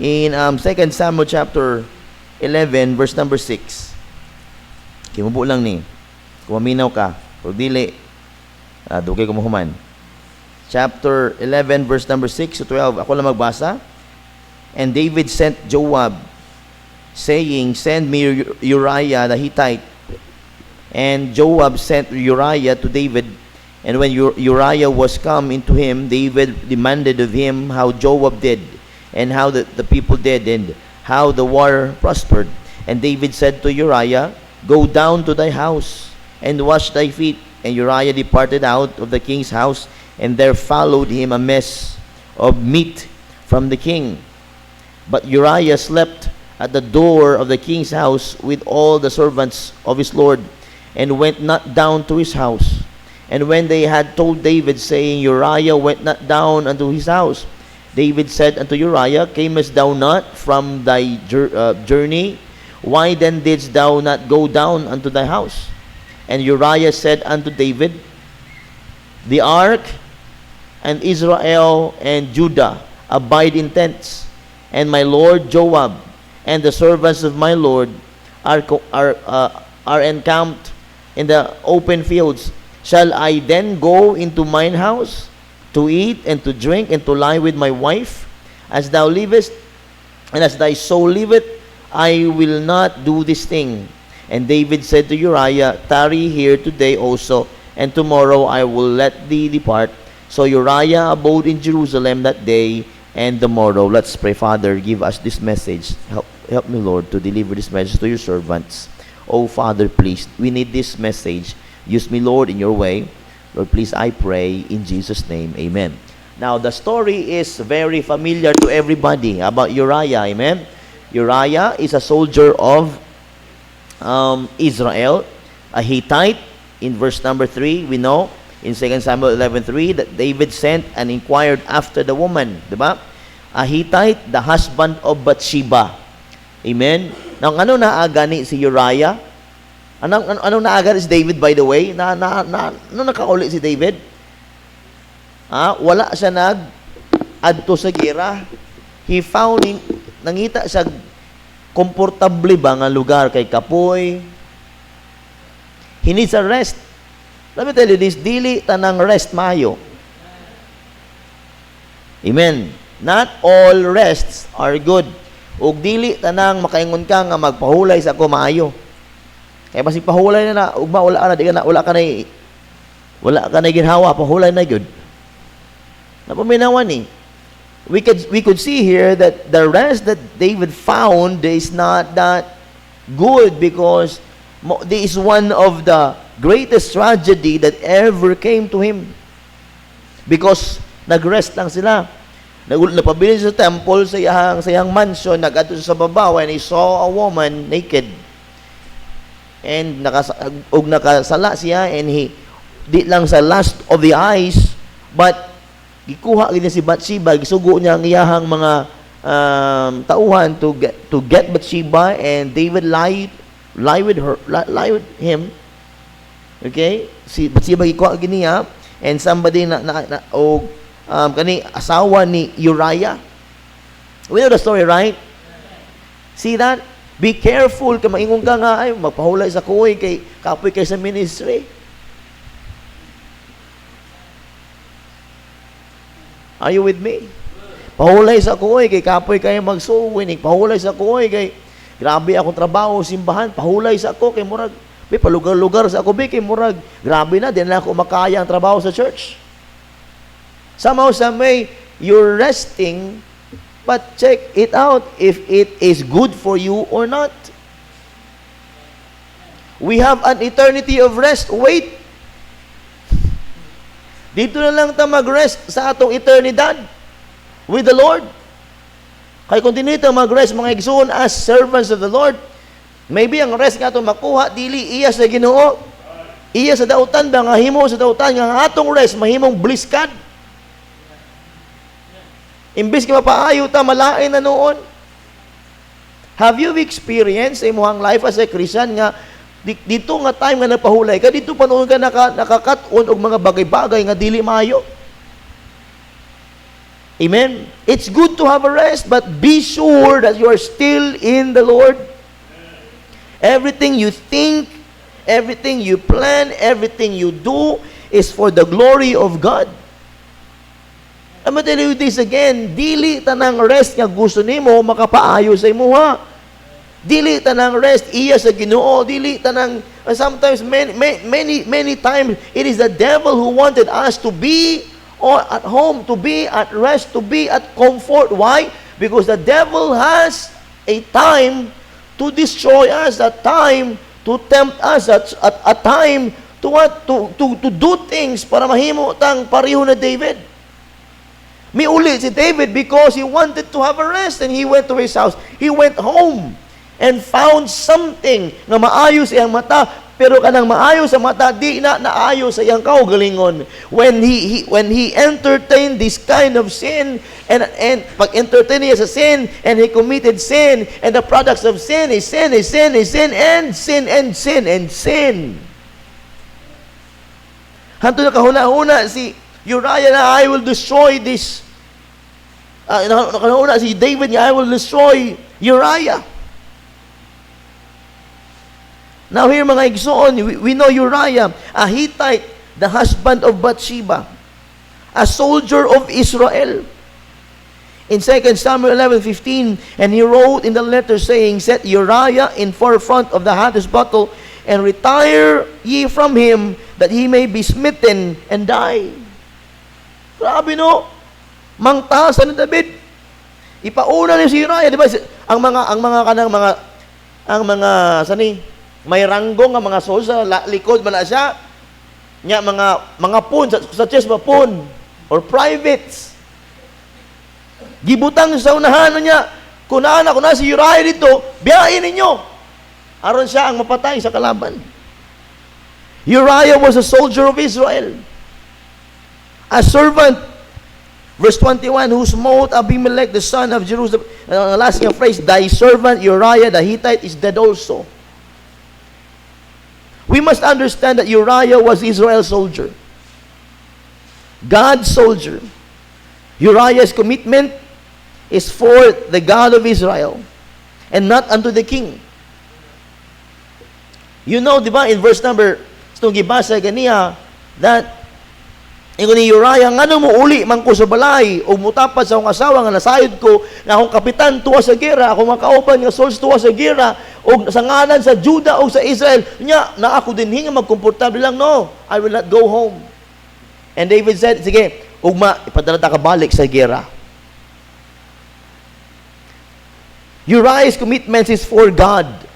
in 2 Samuel chapter 11, verse number 6. Kimubo lang ni. Kumaminaw ka. Kung dili, dugay ko mahuman. Chapter 11, verse number 6 to 12. Ako lang magbasa. And David sent Joab, saying, send me Uriah the Hittite. And Joab sent Uriah to David. And when Uriah was come into him, David demanded of him how Joab did, and how the people did, and how the war prospered. And David said to Uriah, go down to thy house, and wash thy feet. And Uriah departed out of the king's house, and there followed him a mess of meat from the king. But Uriah slept at the door of the king's house with all the servants of his lord, and went not down to his house. And when they had told David, saying, Uriah went not down unto his house, David said unto Uriah, camest thou not from thy journey? Why then didst thou not go down unto thy house? And Uriah said unto David, the ark and Israel and Judah abide in tents, and my lord Joab and the servants of my lord are encamped in the open fields. Shall I then go into mine house to eat and to drink and to lie with my wife? As thou livest, and as thy soul liveth, I will not do this thing. And David said to Uriah, tarry here today also, and tomorrow I will let thee depart. So Uriah abode in Jerusalem that day and the morrow. Let's pray. Father, give us this message. Help me, Lord, to deliver this message to your servants. Oh, Father, please, we need this message. Use me, Lord, in your way. Lord, please, I pray in Jesus' name. Amen. Now, the story is very familiar to everybody about Uriah. Amen. Uriah is a soldier of Israel, a Hittite. In verse number 3, we know, in 2 Samuel 11:3, that David sent and inquired after the woman. Diba? A Hittite, the husband of Bathsheba. Amen. Now, ano naaga ni si Uriah? Anong naaga si David, by the way? Ano nakauli si David? Wala siya adto sa gira. He found, nangita siya komportable ba nga lugar kay kapoy. He needs a rest. Let me tell you this, dili tanang rest mayo. Amen. Not all rests are good. Ug dili tanang makaingon ka nga magpahulay sa ako maayo. Kaya basi pahulay na ugma wala ka na ginhawa, pahulay na gyud. Napaminawan ni. We could see here that the rest that David found is not that good, because this is one of the greatest tragedy that ever came to him. Because nagrest lang sila. Napabili sa temple, sa iyang mansion, nag-ato sa babaw, and he saw a woman naked. And nakasala siya, and he di lang sa lust of the eyes, but gikuha gina si Bathsheba, gisugo niya ang iyahang mga tauhan to get Bathsheba, and David lie with him. Okay? Si Bathsheba gikuha giniya, and somebody kani asawa ni Uriah. We know the story, right? See that? Be careful ka maingon ka nga ay magpahulay sa kuoy kay kapoy kay sa ministry. Are you with me? Pahulay sa kuoy kay kapoy kay magsuwin, pahulay sa kuoy kay grabe akong trabaho simbahan, pahulay sa ako kay murag may palugar-lugar sa ako kay murag grabe na din na ako makaya ang trabaho sa church. Somehow, you're resting, but check it out if it is good for you or not. We have an eternity of rest. Wait. Dito na lang ta mag-rest sa atong eternidad with the Lord. Kaya kung dinito mag-rest, mga igsoon, as servants of the Lord, maybe ang rest nga itong makuha, dili iya sa Ginoo. Iya sa dautan ba, nga himo sa dautan, nga atong rest, mahimong bliskad. Imbis ka mapaayo ta, malain na noon. Have you experienced sa imuhang life as a Christian nga dito nga time nga napahulay ka, dito pa noon ka nakakaton og mga bagay-bagay nga dili maayo? Amen? It's good to have a rest, but be sure that you are still in the Lord. Everything you think, everything you plan, everything you do is for the glory of God. I'm gonna tell you this again, dili tanang rest nga gusto nimo makapaayo sa imuha. Dili tanang rest iya sa Ginoo, dili tanang sometimes many times it is the devil who wanted us to be at home, to be at rest, to be at comfort. Why? Because the devil has a time to destroy us, a time to tempt us, a time to what? To do things para mahimo tang pareho na David. Miuli si David because he wanted to have a rest and he went to his house. He went home and found something na maayo sa iyang mata, pero kanang maayo sa mata di na naayo sa iyang kaugalingon. When he entertained this kind of sin and pag-entertain niya sa sin and he committed sin, and the products of sin is sin, is sin, is sin, and sin, and sin, and sin. Hanto na kahuna-huna si Uriah na I will destroy this. Kahuna si David niya, I will destroy Uriah. Now here mga igsoon, we know Uriah, a Hittite, the husband of Bathsheba, a soldier of Israel. In 2 Samuel 11:15, and he wrote in the letter saying, set Uriah in forefront of the hottest battle, and retire ye from him, that he may be smitten and die. Grabe no, mangtasan ni David. Ipauna ni si Uriah, di ba? Ang mga sani, may ranggong nga mga soldier sa likod man na siya. Nya mga pun sa chest ba pun or privates. Gibutang sa unahan niya, kunaan ako na si Uriah dito, biyahin ninyo. Aron siya ang mapatay sa kalaban. Uriah was a soldier of Israel. A servant, verse 21, who smote Abimelech the son of Jerusalem. Ang last nga phrase, thy servant Uriah the Hittite is dead also. We must understand that Uriah was Israel's soldier. God's soldier. Uriah's commitment is for the God of Israel and not unto the king. You know, di ba, in verse number, itong gibasa ganiya, that ingon ni Uriah, ngano mo uli man ko sa balay o mutapad sa akong asawa nga nasayod ko na akong kapitan tuwa sa gera, akong makauban nga soldiers tuwa sa gera o sa ngalan sa Juda o sa Israel nya na ako din hinga magkomportable lang. No, I will not go home. And David said, sige, ugma ipadala ta ka balik sa gera. Uriah's commitment is for God.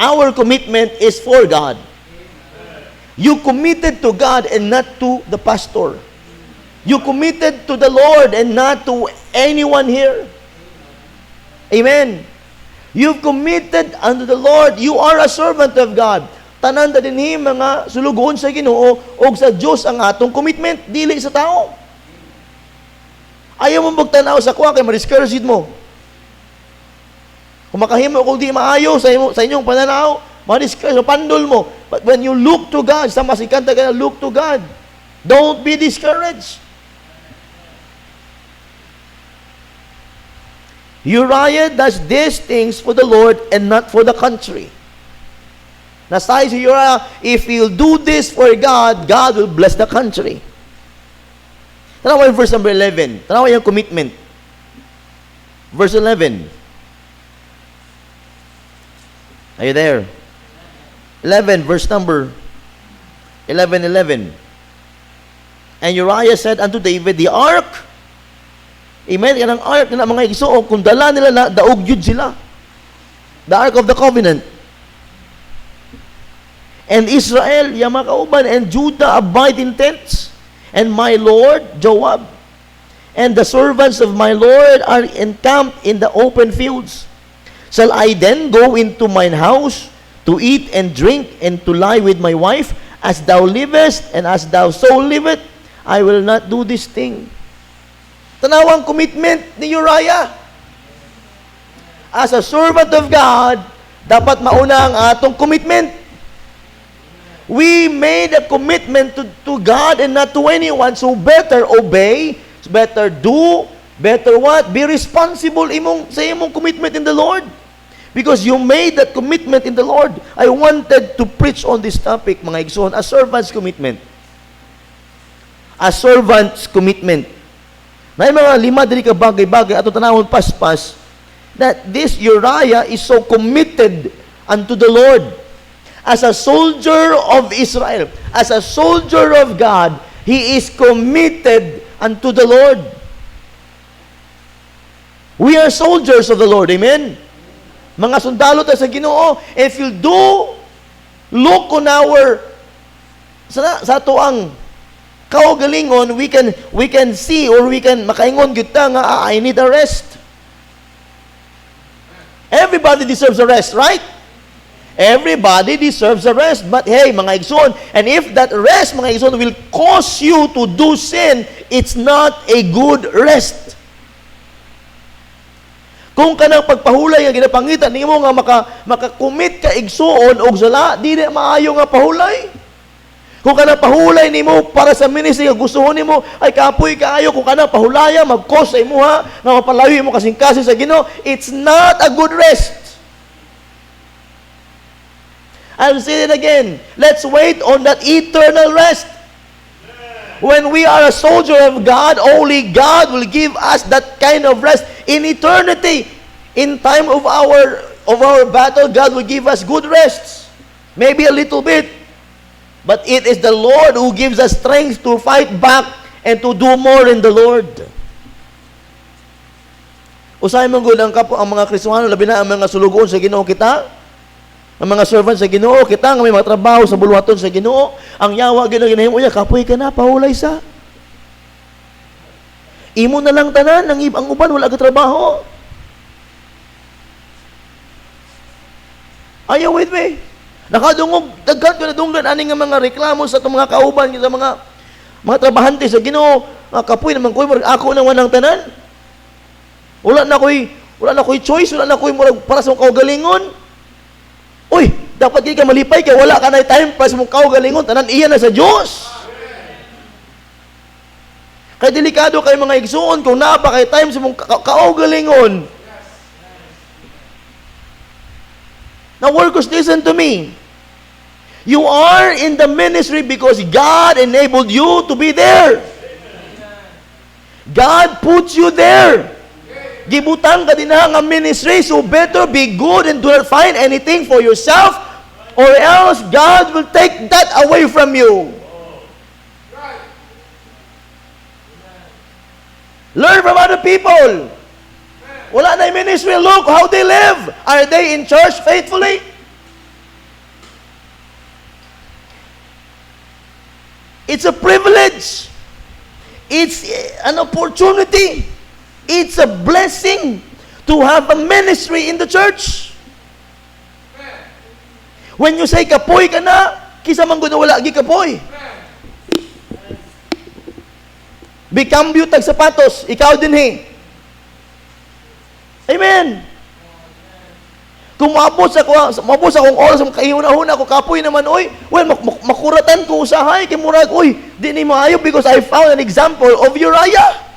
Our commitment is for God. You committed to God and not to the pastor. You committed to the Lord and not to anyone here. Amen. You've committed unto the Lord. You are a servant of God. Tanan ta dinhi mga sulugon sa Ginoo o sa Dios ang atong commitment, dili sa tao. Ayaw mo magtanaw sa kuha kay ma-discourage mo. Kung makahimo ko di maayo sa inyong pananaw, ma-discourage, pandol mo. But when you look to God, sa masikanta ka na, look to God. Don't be discouraged. Uriah does these things for the Lord and not for the country. Nasay si Uriah, if he'll do this for God, God will bless the country. Tanawa yung verse number 11. Tanawa yung commitment. Verse 11. Are you there? 11, verse number 11. And Uriah said unto David, the ark, amen, yan ang ark na mga igsoon, kung dala nila na, daog yun sila. The ark of the covenant. And Israel, yung mga kauban, and Judah abide in tents. And my Lord, Joab, and the servants of my Lord are encamped in the open fields. Shall I then go into mine house to eat and drink and to lie with my wife? As thou livest and as thou soul liveth, I will not do this thing. Tanawang commitment ni Uriah. As a servant of God, dapat mauna ang atong commitment. We made a commitment to God and not to anyone. So better obey, better do, better what? Be responsible sa imong commitment in the Lord. Because you made that commitment in the Lord. I wanted to preach on this topic, mga igsoon, a servant's commitment. A servant's commitment. May mga lima diri ka bagay-bagay ato tanawon paspas that this Uriah is so committed unto the Lord. As a soldier of Israel, as a soldier of God, he is committed unto the Lord. We are soldiers of the Lord, amen? Mga sundalo tayo sa Ginoo. If you do look on our sa tuang kaugalingon, we can see or we can makaingon kita nga I need a rest. Everybody deserves a rest, right? Everybody deserves a rest. But hey, mga igsoon, and if that rest, mga igsoon, will cause you to do sin, it's not a good rest. Kung kanang pagpahulay nga ginapangitan nimo nga maka-commit ka igsuon og sala, di na maayo nga pahulay. Kung kanang pahulay nimo para sa ministry nga gustuhon nimo, ay kapoy kaayo kung kanang pahulaya mag-cause sa imuha nga mapalayo mo kasing-kasing sa Ginoo, it's not a good rest. I'll say it again. Let's wait on that eternal rest. When we are a soldier of God, only God will give us that kind of rest in eternity. In time of our battle, God will give us good rests. Maybe a little bit. But it is the Lord who gives us strength to fight back and to do more in the Lord. Usahay mong gulang ang mga Kristiyano, labi na ang mga sulugoon sa Ginoo kita. Ang mga servants sa Ginoo, kita nga may mga trabaho sa bulwaton sa Ginoo, ang yawa Ginoo ginahimo niya, kapoy ka na, pahulay sa. Imo na lang tanan, ang uban wala ka trabaho. Are you with me? Nakadungog, daghan ko na dunggan ani nga mga reklamo sa itong mga kauban, sa mga trabahante sa Ginoo, kapoy naman ko, ako naman ang tanan. Wala na ko'y choice, wala na ko'y para sa mga kaugalingon. Uy, dapat di ka malipay kaya wala ka na time para sa mong kaugalingon, tanan iyan na sa Diyos. Kaya delikado kayo mga igsuon kung napa kay time sa mong kaugalingon. Now workers, listen to me. You are in the ministry because God enabled you to be there. God put you there. Gibutang ka din nga ministry, so better be good and do not find anything for yourself, or else God will take that away from you. Learn from other people. Wala na yung ministry, look how they live. Are they in church faithfully? It's a privilege. It's an opportunity. It's a blessing to have a ministry in the church. When you say kapoy ka na, kisa man gud wala gi kapoy. Bikambyo tag sapatos, ikaw din Amen. Kung maabot sa akong oras, kaihuna-huna ako, kapoy naman, makuratan ko usahay, kay murag, di ni maayo because I found an example of Uriah.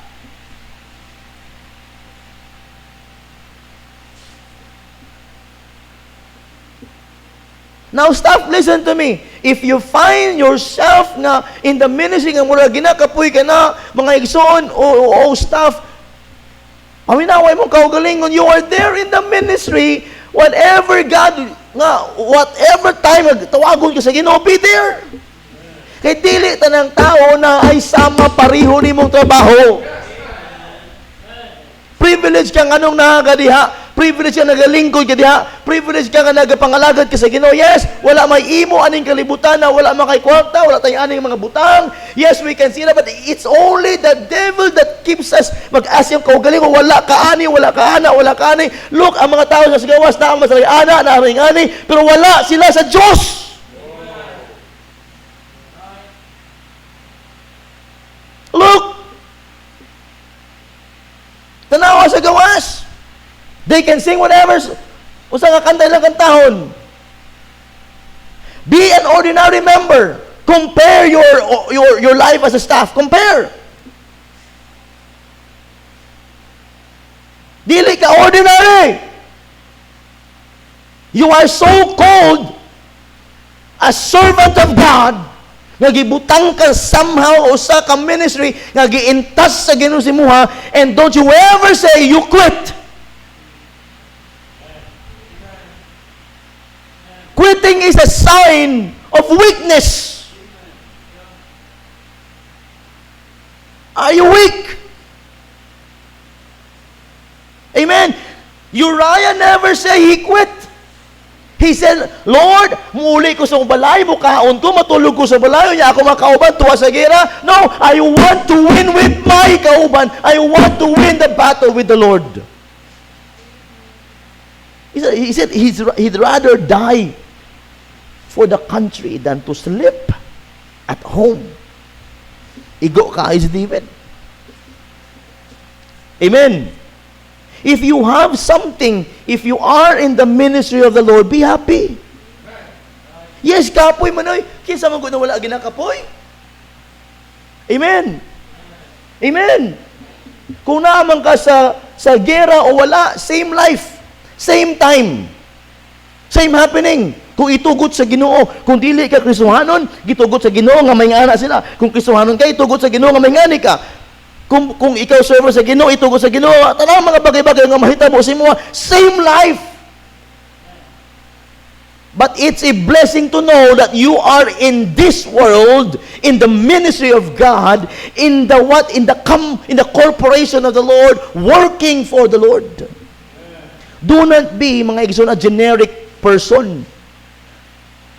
Now stop, listen to me. If you find yourself nga in the ministry nga murag ginakapoy ka na, mga igsoon o staff, paminaway mo kaugalingon, you are there in the ministry, whatever time tawagon ka sa Ginoo, be there. Kay dili tanang tao na ay sama pareho nimong trabaho. Privilege kang anong nakagadiha. Privilege ka nagalingkod ka diha. Privilege ka nga nagapangalagad ka sa Ginoo. Yes, wala may imo aning kalibutan na wala makay kwarta, wala tayong aning mga butang. Yes, we can see that, but it's only the devil that keeps us mag-as yung kaugalingon. Wala ka ani, wala ka ana, wala ka ani. Look, ang mga tao sa sigawas na ang masalay ana, na ang ani, pero wala sila sa Diyos. Look, tanawa sa gawas. They can sing whatever. Usa nga kanta lang kantahon. Be an ordinary member. Compare your life as a staff. Compare. Dili ka ordinary. You are so called as servant of God, nga gibutang ka somehow o sa ka ministry, nga giintas sa Ginoo si Muha, and don't you ever say you quit. Quitting is a sign of weakness. Are you weak? Amen. Uriah never say he quit. He said, Lord, muli ko sa balay, bukaon ko, matulog ko sa balay, niya ako makauban, tuwa sa gera. No, I want to win with my kauban. I want to win the battle with the Lord. He said he'd rather die for the country than to sleep at home. Igo ka, Stephen. Amen. If you have something, if you are in the ministry of the Lord, be happy. Yes, kapoy manoy. Kinsa man gud na wala ginakapoy. Amen. Amen. Kung naman ka sa gera o wala, same life, same time, same happening. Kung itugot sa Ginoo, kung dili ka Kristohanon, gitugot sa Ginoo nga may ngana sila. Kung Kristohanon ka, itugot sa Ginoo nga may ngani ka. Kung ikaw server sa Ginoo, itugot sa Ginoo, tanang mga bagay-bagay nga mahitabo sa imo, same life. But it's a blessing to know that you are in this world, in the ministry of God, in the corporation of the Lord, working for the Lord. Do not be, mga igsoon, a generic person.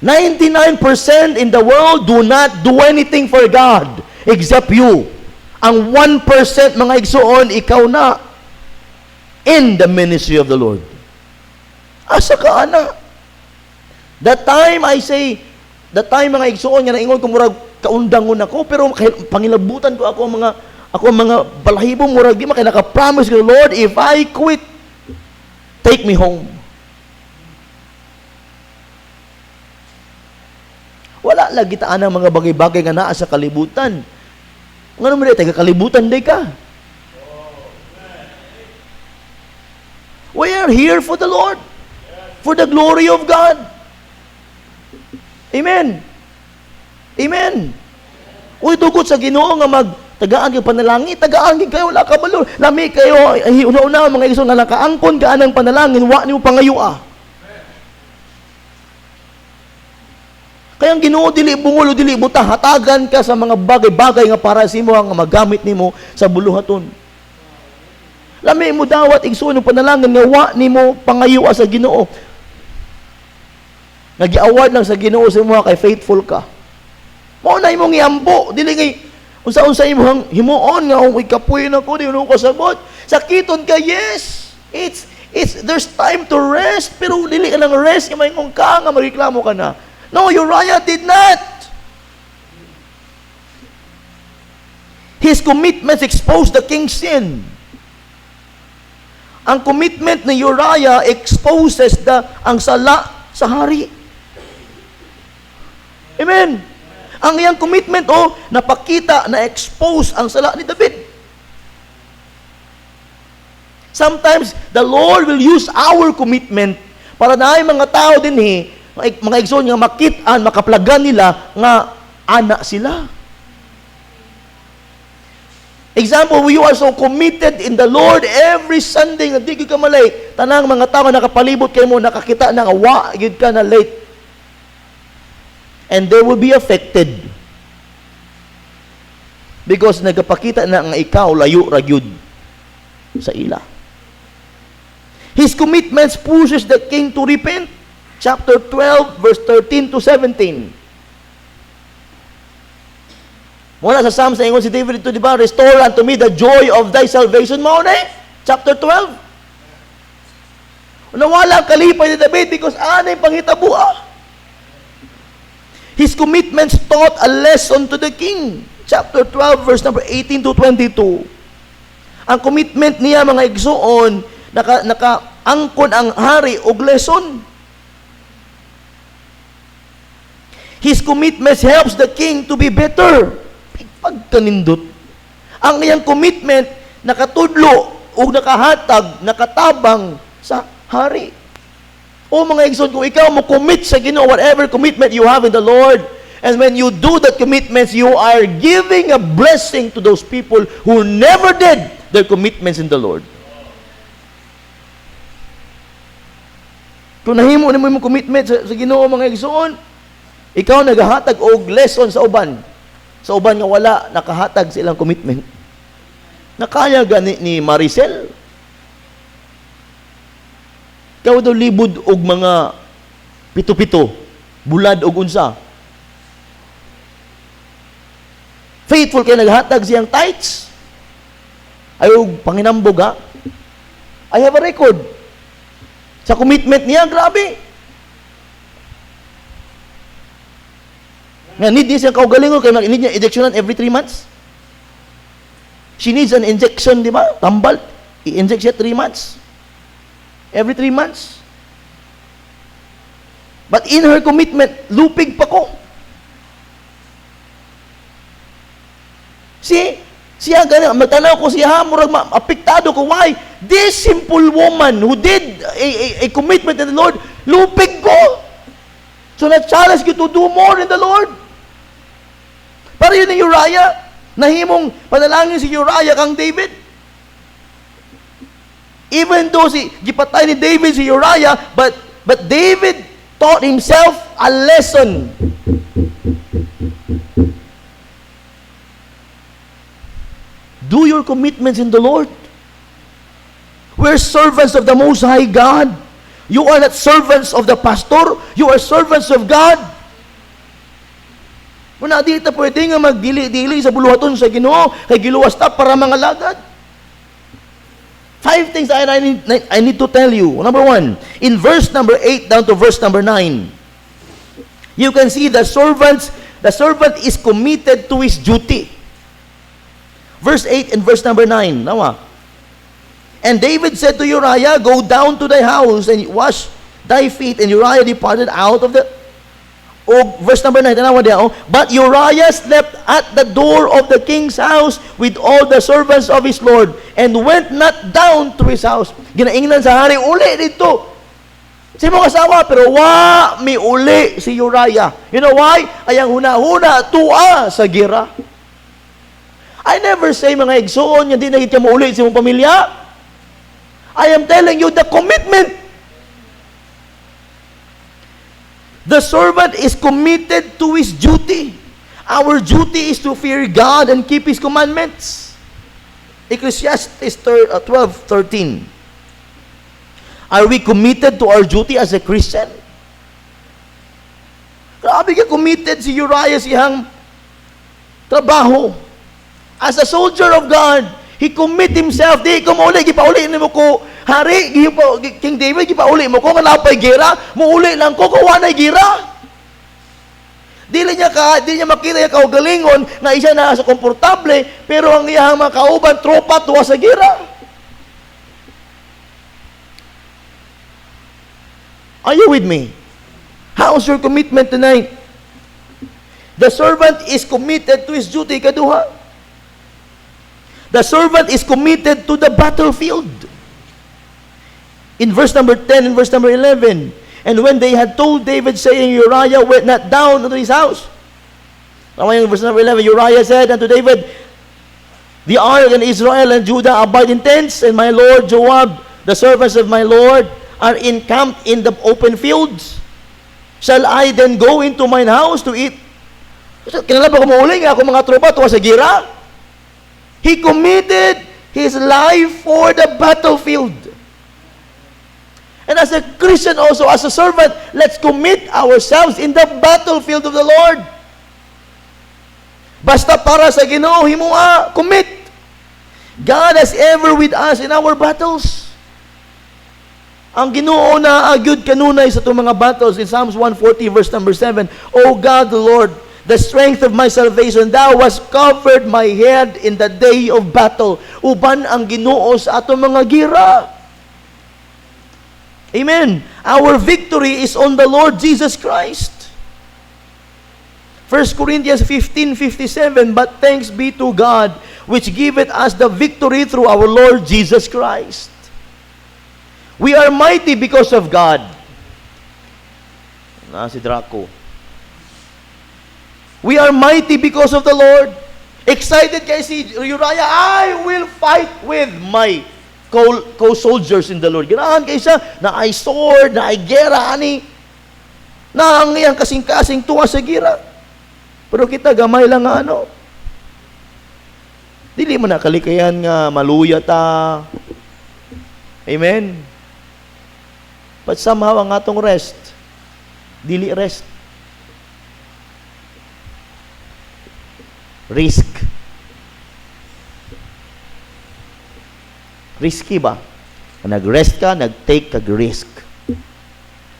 99% in the world do not do anything for God except you. Ang 1%, mga igsoon, ikaw na in the ministry of the Lord. Asa ka, ana? That time mga igsoon, nga naingon ko murag kaundangon ako, pero pangilabutan ko ako mga balahibo, murag di makay naka-promise ko, Lord, if I quit, take me home. Wala lagi taan ang mga bagay-bagay nga naa sa kalibutan. Ngano mo taga kalibutan day ka? We are here for the Lord, for the glory of God. Amen. Amen. Uy, tugot sa Ginoo nga tagaan yung panalangin, tagaan kayo, wala ka balo. Lami kayo, una-una mga igsoon nga nakaangkon ka anang panalangin, wa niyo pangayua. Kaya ang Ginoo dili bungulo dili buta, hatagan ka sa mga bagay-bagay nga para sa imo nga magamit nimo sa buluhaton. Lami mo dawat igsoon ng panalangin nga wa nimo pangayua sa Ginoo. Nagi-award lang sa Ginoo sa imo kay faithful ka. Mao na imong iambo, dili ngay unsa-unsa imong himuon nga ug kapuy na ko di uno ko sabot. Sakiton ka, yes. There's time to rest, pero dili ka lang rest nga maingong ka nga magreklamo ka na. No, Uriah did not. His commitments exposed the king's sin. Ang commitment ni Uriah exposes ang sala sa hari. Amen. Ang iyang commitment, napakita, na-expose ang sala ni David. Sometimes, the Lord will use our commitment para na ay mga tao din mga igsoon nga makitaan, makaplagan nila nga anak sila. Example, you are so committed in the Lord every Sunday nga di ka malay. Tanang mga tao nakapalibot kayo mo, nakakita na wa gyud ka na late. And they will be affected. Because nagapakita na nga ikaw layo ra gyud sa ila. His commitments pushes the king to repent. Chapter 12, verse 13 to 17. Muna sa Psalms na ingon si David ito, di ba? Restore unto me the joy of thy salvation. Mauna chapter 12. Nawala kalipay ni David because anay panghitabua. His commitments taught a lesson to the king. Chapter 12, verse number 18 to 22. Ang commitment niya, mga igsoon, nakaangkon ang hari og lesson. His commitment helps the king to be better. Pagkanindot. Ang iyang commitment nakatudlo o nakahatag, nakatabang sa hari. O mga igsoon, kung ikaw mo commit sa Ginoo, whatever commitment you have in the Lord, and when you do that commitments, you are giving a blessing to those people who never did their commitments in the Lord. Kung nahimo na mo yung commitment sa Ginoo, mga igsoon, ikaw naghahatag og lesson sa uban. Sa uban nga wala nakahatag sa ilang commitment. Nakaya gani ni Maricel. Ikaw daw libod og mga pito-pito, bulad og unsa. Faithful kay naghatag siyang tithes. Ayaw panginambog ha. I have a record. Sa commitment niya, grabe. Nga, need niya siyang kaugalingon, kaya need niya injectionan every 3 months. She needs an injection, di ba? Tambal. I-inject siya 3 months. Every 3 months. But in her commitment, lupig pa ko. See? Siya ganyan, magtanaw ko siya, murag apektado ko. Why? This simple woman who did a commitment in the Lord, lupig ko. So na-challenge you to do more in the Lord. Para yun ni Uriah, nahimong panalangin si Uriah kang David. Even though gipatay ni David si Uriah, but David taught himself a lesson. Do your commitments in the Lord. We're servants of the Most High God. You are not servants of the pastor. You are servants of God. Muna dito pwede nga magdili-dili sa buluhaton sa Ginoo, kay giluwas ta para mga lagad. 5 things I need to tell you. Number 1, in verse number 8 down to verse number 9, you can see the servant is committed to his duty. Verse 8 and verse number 9. Nawa. And David said to Uriah, go down to thy house and wash thy feet. And Uriah departed out of the... verse number 9. But Uriah slept at the door of the king's house with all the servants of his Lord and went not down to his house. Ginaingnan sa hari, uli dito. Si mga asawa, pero mi uli si Uriah. You know why? Ayang huna-huna, tua sa gira. I never say, mga igsoon, hindi na kita mauli sa mong pamilya. I am telling you the commitment. The servant is committed to his duty. Our duty is to fear God and keep His commandments. Ecclesiastes 12:13. Are we committed to our duty as a Christian? Grabe ka committed si Uriah siyang trabaho. As a soldier of God, he commit himself. Di ko mauli, gipauli mo ko, hari, King David, gipauli mo ko, malapay gira, muuli lang ko, kawanay gira. Dili niya makita yung kaugalingon na isa na sa komportable, pero ang iyang mga kauban, tropa, tuwa sa gira. Are you with me? How's your commitment tonight? The servant is committed to his duty, kaduha. The servant is committed to the battlefield. In verse number 10 and verse number 11, and when they had told David, saying, Uriah went not down into his house. Now in verse number 11, Uriah said unto David, the ark and Israel and Judah abide in tents, and my lord Joab, the servants of my lord, are encamped in the open fields. Shall I then go into mine house to eat? Kinala ba kumuuli nga ako mga tropa tuwa sa gira? He committed his life for the battlefield. And as a Christian also, as a servant, let's commit ourselves in the battlefield of the Lord. Basta para sa Ginoo, himua, commit. God is ever with us in our battles. Ang Ginoo na agyud kanunay sa itong mga battles in Psalms 140 verse number 7. O God the Lord, the strength of my salvation, Thou hast covered my head in the day of battle. Uban ang Ginoo sa atong mga gira. Amen. Our victory is on the Lord Jesus Christ. 1 Corinthians 15:57, but thanks be to God, which giveth us the victory through our Lord Jesus Christ. We are mighty because of God. Si Draco. We are mighty because of the Lord. Excited kay si Uriah, I will fight with my co-soldiers in the Lord. Ganahan kay siya, na ay sword, na ay gera, ani. Na ang iyang kasing-kasing tuwa sa gira. Pero kita, gamay lang nga ano. Dili mo na kalikayan nga, maluya ta. Amen? But somehow, ang atong rest, dili rest. Risk. Risky ba? Nag-rest ka, nag-take kag-risk.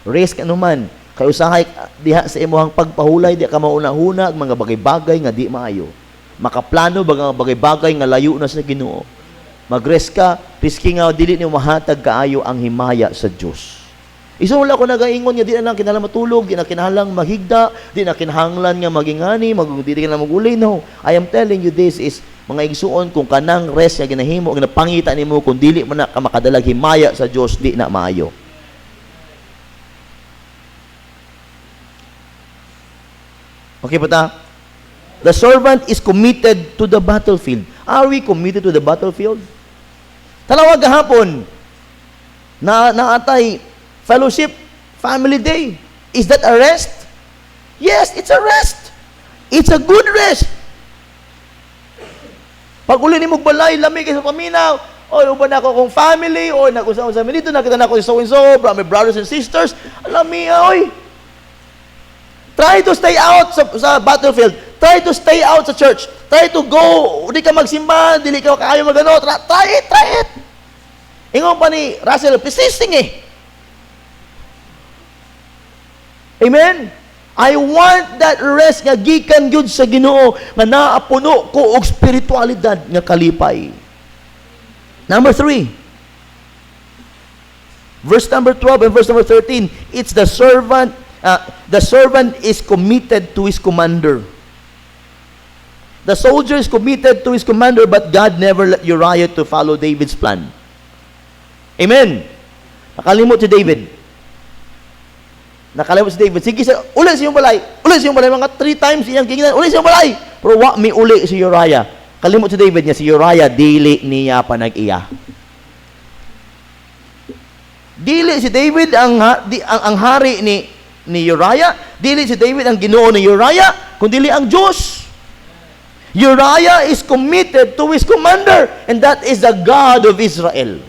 Risk ano man. Kaya usahay diha sa imuhang pagpahulay, di ka mauna-huna ang mga bagay-bagay nga di maayo. Makaplano baga mga bagay-bagay nga layo na sa Ginoo. Mag-rest ka, risky nga dili ni mahatag kaayo ang himaya sa Dios. Iso wala ko nagaingon nga di na kinahanglan matulog, di na kinahanglan maghigda, di na kinahanglan nga magingani, di na maguli. No, I am telling you this is mga igsuon kung kanang rest nga ginahimo, nga napangita nimo kung dili man na ka makadalag himaya sa Dios, di na maayo. Okay pa ta? The servant is committed to the battlefield. Are we committed to the battlefield? Talawag gahapon na naatay fellowship family day. Is that a rest? Yes, it's a rest. It's a good rest. Pag uli ni magbalay, lamig sa paminaw, o uban ako kong family, o nag-usap dito, nakita na ako so and so, my brothers and sisters, alam mi, oy. Try to stay out sa battlefield. Try to stay out sa church. Try to go. Di ka magsimba, dili ka kaayo magano. Try it. Ingon pa ni Russell, persisting eh. Amen? I want that rest nga gikan gyud sa Ginoo nga naapuno ko og spiritualidad nga kalipay. Number 3. Verse number 12 and verse number 13. It's the servant is committed to his commander. The soldier is committed to his commander, but God never let Uriah to follow David's plan. Amen. Nakalimot si David. Sige, uli siyong balay. Mga 3 times iyang kinginan. Uli siyong balay. Pero wa mi uli si Uriah. Kalimot si David niya, si Uriah, dili niya pa nag-iya. Dili si David ang hari ni Uriah. Dili si David ang Ginoo ni Uriah, kundi ang Diyos. Uriah is committed to his commander, and that is the God of Israel.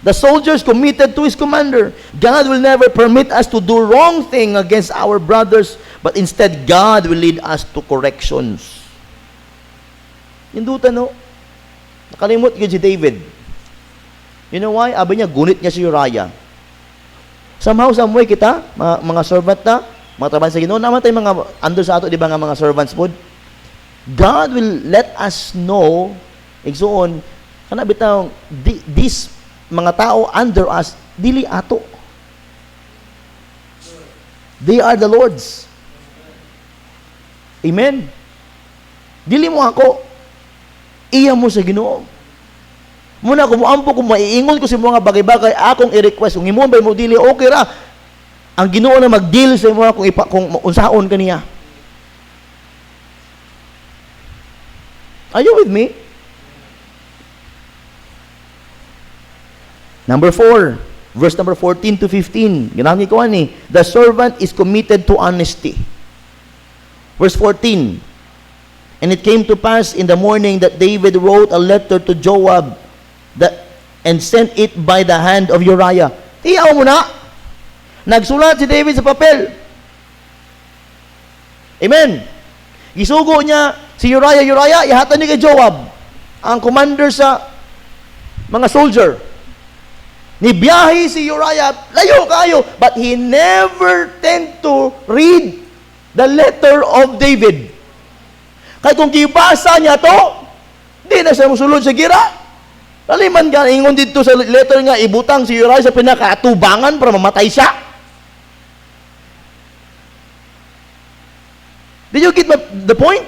The soldier is committed to his commander. God will never permit us to do wrong thing against our brothers, but instead God will lead us to corrections. Hindutan no? Nakalimot yun si David. You know why? Abi niya, gunit niya si Uriah. Somehow, some way kita, mga servant na, mga trabaho sa Ginoo, naman tayo mga under sa ato, di ba nga mga servants po? God will let us know, igsoon, kana bitaw, this mga tao under us, dili ato. They are the Lord's. Amen? Dili mo ako, iya mo sa Ginoo. Muna kung muampo, kung maiingon ko sa mga bagay-bagay, akong i-request, kung imong ba mo dili, okay ra. Ang Ginoo na mag-deal sa mga kung unsaon kaniya. Are you with me? Number 4, verse number 14 to 15. Ginangi ko ani, the servant is committed to honesty. Verse 14. And it came to pass in the morning that David wrote a letter to Joab and sent it by the hand of Uriah. Tiyaw mo na. Nagsulat si David sa papel. Amen. Gisugo niya si Uriah, ihatan ni kay Joab, ang commander sa mga soldier. Nibiyahe si Uriah, layo kayo, but he never tend to read the letter of David. Kaya kung kibasa niya to, di na siya musulod sa gira. Laliman ka, ingon dito sa letter nga, ibutang si Uriah sa pinakaatubangan para mamatay siya. Did you get the point?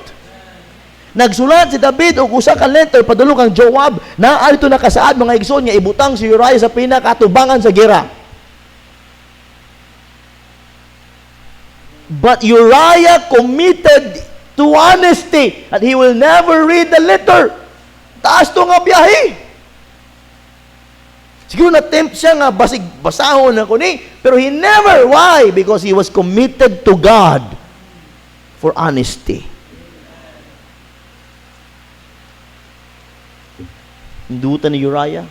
Nagsulat si David og usa ka letter padulong kang Joab na alito nakasaad mga igsoon nga ibutang si Uriah sa pinakatubangan sa gera. But Uriah committed to honesty and he will never read the letter. Taas to nga biyahe. Siguro na-tempt siya nga basig basahon na kuni, pero he never. Why? Because he was committed to God for honesty. Indutan ni Uriah.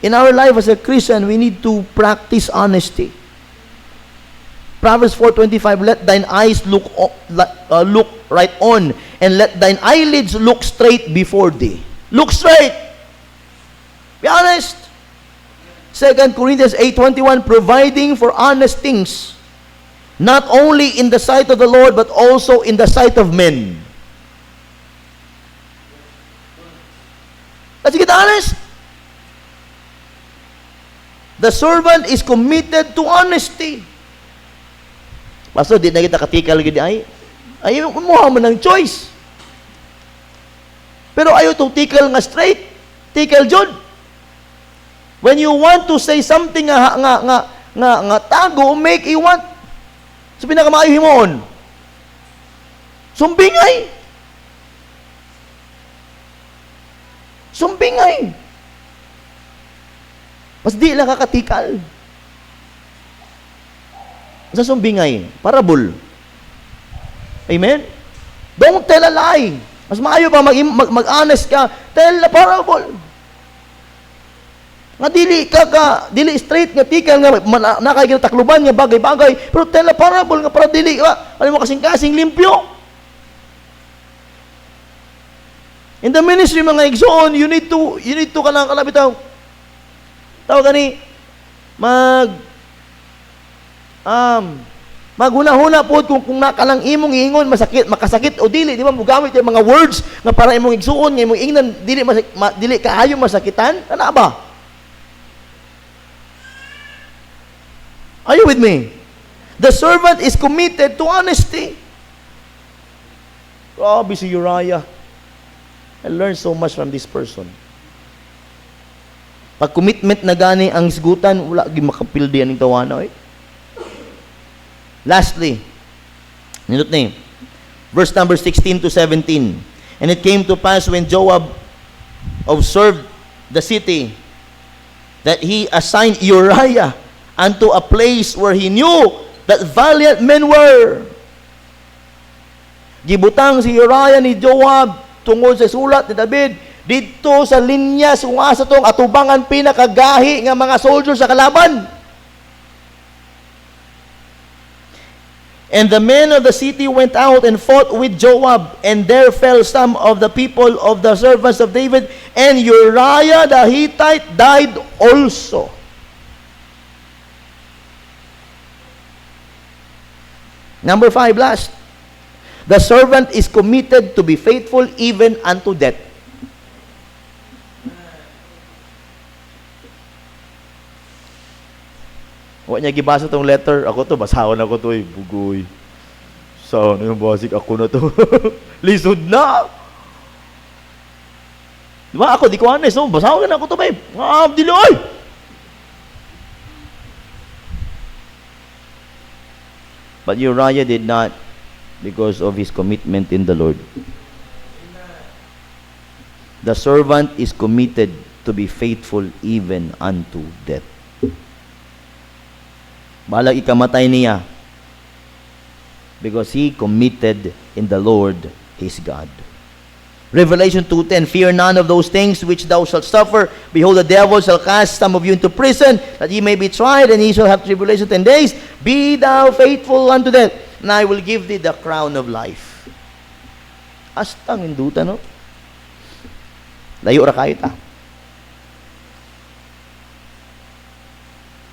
In our life as a Christian, we need to practice honesty. Proverbs 4:25, let thine eyes look right on, and let thine eyelids look straight before thee. Look straight. Be honest. 2 Corinthians 8:21, providing for honest things, not only in the sight of the Lord, but also in the sight of men. Let's get honest. The servant is committed to honesty. Pastor, di na kita katikal gid ay mo man ng choice. Pero ayaw tong tikal nga straight. Tikal jud. When you want to say something nga tago, make you want. So pinakamaayo himoon. Sumbingay. Sumbingay. Mas di lang kakatikal. Sa sumbingay, parable. Amen? Don't tell a lie. Mas maayo pa mag-honest ka, tell a parable. Nga dili straight nga tikal nga nakay takluban nga bagay-bagay, pero tell a parable nga para dili ka, alam mo kasing-kasing limpyo. In the ministry mga igsoon, you need to kanang kalabitaw. Tawag gani maghuna-huna po kung nakalang imong ingon makasakit o dili, di ba mo gamit yung mga words nga para imong igsuon nga imong ingnan dili kaayo masakitan, ana ba? Are you with me? The servant is committed to honesty. Grabe si Uriah. I learned so much from this person. Pag commitment na gani ang isgutan, wala gi makapildi aning tawana. Lastly, nindot ni verse number 16 to 17. And it came to pass when Joab observed the city that he assigned Uriah unto a place where he knew that valiant men were. Gibutang si Uriah ni Joab tungod sa sulat ni David dito sa linya sa tong atubangan pinakagahi nga mga soldiers sa kalaban. And the men of the city went out and fought with Joab, and there fell some of the people of the servants of David, and Uriah the Hittite died also. Number 5, last. The servant is committed to be faithful even unto death. Wa niya gibasa tong letter, ako to, basahon ako to, bugoy. So, ano yung basik ako na to? Lisod na! Diba, ako, di ko honest, no? Basahon na ako to, babe. Dili, oy! But Uriah did not, because of his commitment in the Lord. The servant is committed to be faithful even unto death. Balag ikamatay niya because he committed in the Lord his God. Revelation 2:10, fear none of those things which thou shalt suffer. Behold, the devil shall cast some of you into prison, that ye may be tried, and ye shall have tribulation 10 days. Be thou faithful unto death, and I will give thee the crown of life. Astang induta, no? Layo ra kayo ta.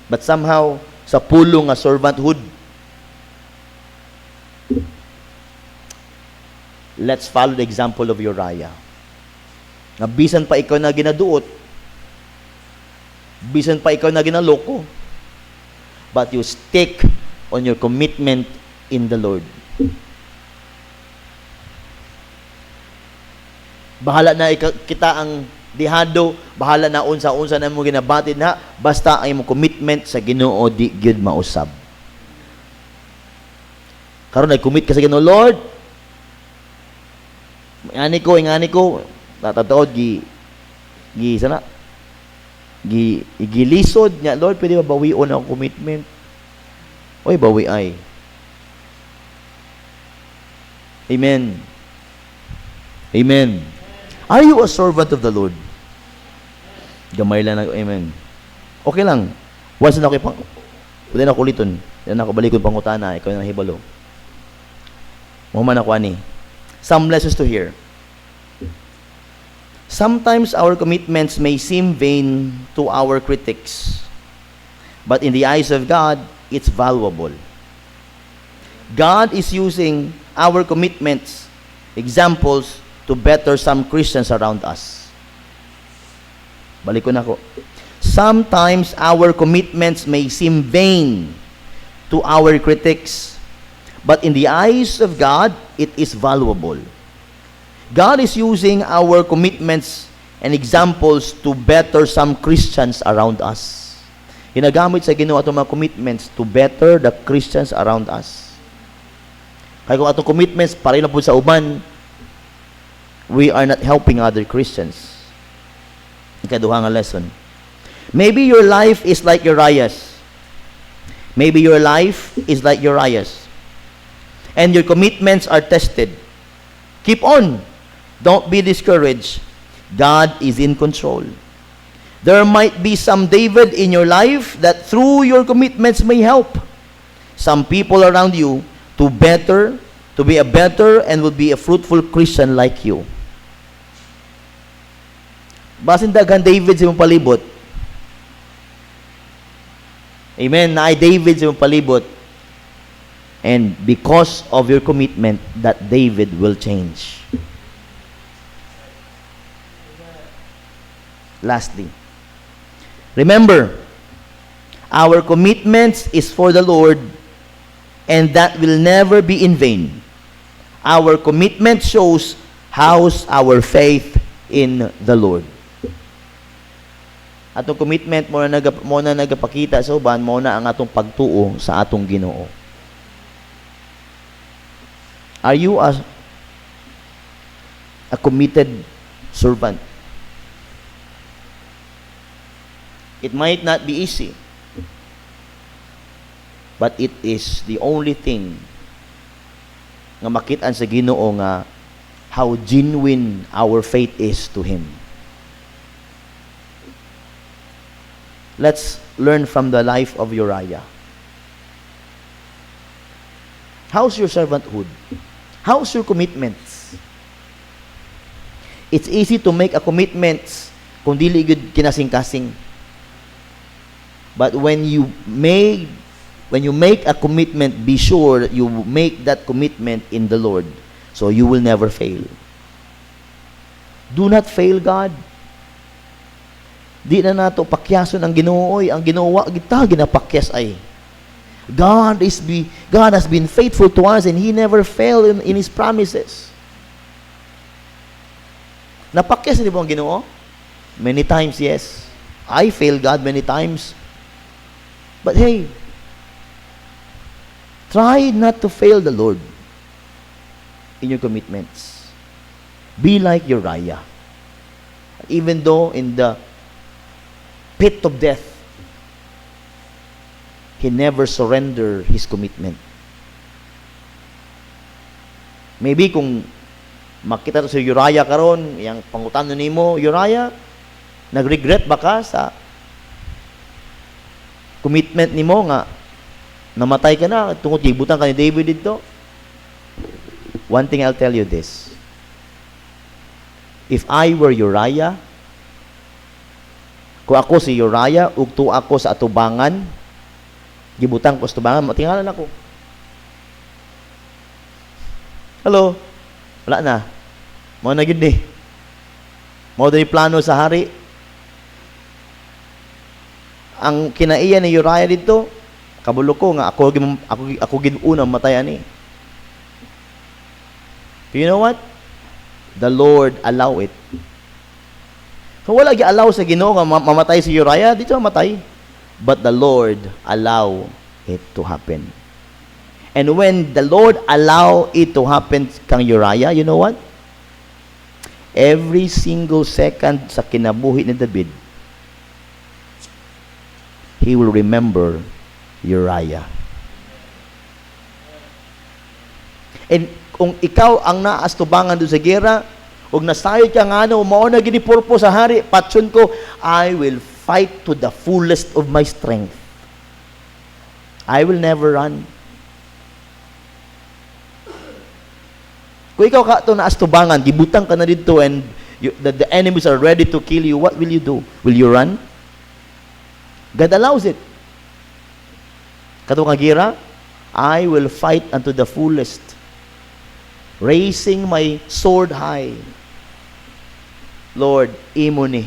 But somehow, sa pulong nga servanthood, let's follow the example of Uriah. Nga bisan pa ikaw na ginaduot, bisan pa ikaw na ginaloko, but you stick on your commitment in the Lord. Bahala na kita ang dihado, bahala na unsa-unsa na mo ginabatid na, basta ang imong commitment sa Ginoo di gyud mausab. Karon nag-commit ka sa Ginoo, Lord, ingani ko, tatataod, gilisod niya, Lord, pwede ba bawion ang commitment? Oy, bawi ay. Amen. Amen. Are you a servant of the Lord? Gamay lang na, amen. Okay lang. Once na ako pwede na kuliton. Yan ako balikon pangutana, ikaw na hibalo. Muhaman ako ani. Some lessons to hear. Sometimes our commitments may seem vain to our critics, but in the eyes of God, it's valuable. God is using our commitments, examples, to better some Christians around us. Balik ko na ko. Sometimes our commitments may seem vain to our critics, but in the eyes of God, it is valuable. God is using our commitments and examples to better some Christians around us. Ginagamit sa Ginoo atong mga commitments to better the Christians around us. Kaya kung atong commitments para na po sa uban, we are not helping other Christians. Ikaduha nga lesson. Maybe your life is like Uriah's. Maybe your life is like Uriah's. And your commitments are tested. Keep on. Don't be discouraged. God is in control. There might be some David in your life that through your commitments may help some people around you to be a better and will be a fruitful Christian like you. Basin daghan David sa imong palibot. Amen. Naay David sa imong palibot. And because of your commitment, that David will change. Lastly, remember, our commitments is for the Lord, and that will never be in vain. Our commitment shows how's our faith in the Lord. Atong commitment mo na nagapakita sa uban, mo na ang atong pagtuo sa atong Ginoo. Are you a committed servant? It might not be easy, but it is the only thing nga makitaan sa Ginoo nga how genuine our faith is to Him. Let's learn from the life of Uriah. How's your servanthood? How's your commitments? It's easy to make a commitment kung dili gud kinasing-kasing. But when you make a commitment, be sure that you make that commitment in the Lord, so you will never fail. Do not fail God. Di na nato pakyason ang Ginoo, ang Ginoo wa kita ginapakyas ay. God has been faithful to us, and He never failed in His promises. Napakyas ni mo ang Ginoo? Many times, yes. I failed God many times. But hey, try not to fail the Lord in your commitments. Be like Uriah. Even though in the pit of death, he never surrendered his commitment. Maybe kung makita to si Uriah karon, yang pangutano nimo, Uriah, nagregret ba ka sa commitment nimo nga namatay ka na tungod gibutan ka ni David dito? One thing I'll tell you this. If I were Uriah, kung ako si Uriah, ugto ako sa atubangan, gibutan ko sa atubangan, matingalan ako. Hello? Wala na. Mao na gyud ni. Mao din plano sa hari. Ang kinaiya ni Uriah dito, Kabulo ko nga ako gid una matay ani. You know what? The Lord allow it. So wala gi-allow sa Ginoo nga mamatay si Uriah, dito mamatay. But the Lord allow it to happen. And when the Lord allow it to happen kang Uriah, you know what? Every single second sa kinabuhi ni David, he will remember Uriah. And kung ikaw ang naastubangan doon sa gera, ug nasayod ka nga ano, mao na gini purpose sa hari, patsun ko, I will fight to the fullest of my strength. I will never run. Kung ikaw ka ito naastubangan, gibutang ka na dito and the enemies are ready to kill you, what will you do? Will you run? God allows it. Kato nga gira, I will fight unto the fullest, raising my sword high. Lord, imo ni,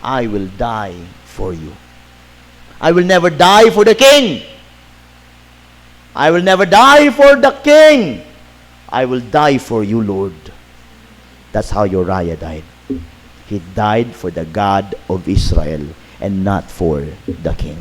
I will die for you. I will never die for the king. I will never die for the king. I will die for you, Lord. That's how Uriah died. He died for the God of Israel and not for the king.